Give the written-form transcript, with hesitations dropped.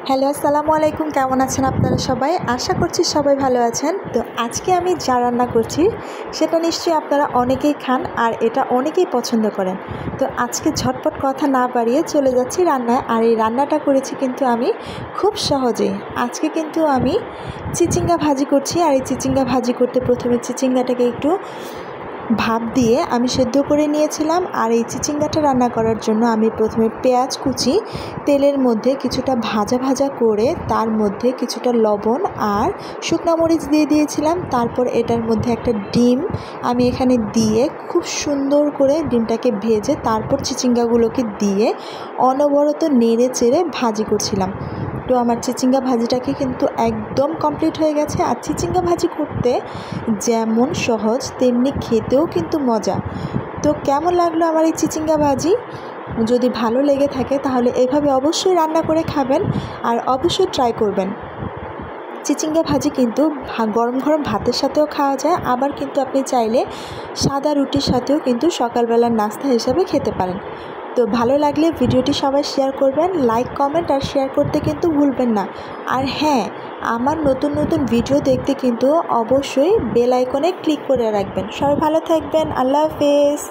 Hello, আসসালামু আলাইকুম। কেমন আছেন আপনারা সবাই? আশা করছি সবাই ভালো আছেন। তো আজকে আমি যা রান্না করছি সেটা নিশ্চয়ই আপনারা অনেকেই খান আর এটা অনেকেই পছন্দ করেন। তো আজকে ঝটপট কথা না বাড়িয়ে চলে যাচ্ছি রান্নায়। আর এই রান্নাটা করেছি কিন্তু আমি খুব সহজেই। আজকে কিন্তু আমি চিচিঙ্গা ভাজি করছি। আর এই চিচিঙ্গা ভাজি করতে প্রথমে চিচিঙ্গাটাকে একটু ভাপ দিয়ে আমি সেদ্ধ করে নিয়েছিলাম। আর এই চিচিঙ্গাটা রান্না করার জন্য আমি প্রথমে পেঁয়াজ কুচি তেলের মধ্যে কিছুটা ভাজা ভাজা করে তার মধ্যে কিছুটা লবণ আর শুকনো মরিচ দিয়ে দিয়েছিলাম। তারপর এটার মধ্যে একটা ডিম আমি এখানে দিয়ে খুব সুন্দর করে ডিমটাকে ভেজে তারপর চিচিঙ্গাগুলোকে দিয়ে অনবরত নেড়ে চেড়ে ভাজি করছিলাম। তো আমার চিচিঙ্গা ভাজিটাকে কিন্তু একদম কমপ্লিট হয়ে গেছে। আর চিচিঙ্গা ভাজি করতে যেমন সহজ তেমনি খেতেও কিন্তু মজা। তো কেমন লাগলো আমার এই চিচিঙ্গা ভাজি? যদি ভালো লেগে থাকে তাহলে এভাবে অবশ্যই রান্না করে খাবেন আর অবশ্যই ট্রাই করবেন। চিচিঙ্গা ভাজি কিন্তু গরম গরম ভাতের সাথেও খাওয়া যায়, আবার কিন্তু আপনি চাইলে সাদা রুটির সাথেও কিন্তু সকালবেলার নাস্তা হিসাবে খেতে পারেন। তো ভালো লাগলে ভিডিওটি সবাই শেয়ার করবেন, লাইক কমেন্ট আর শেয়ার করতে কিন্তু ভুলবেন না। আর হ্যাঁ, আমার নতুন নতুন ভিডিও দেখতে কিন্তু অবশ্যই বেল আইকনে ক্লিক করে রাখবেন। সবাই ভালো থাকবেন। আল্লাহ হাফেজ।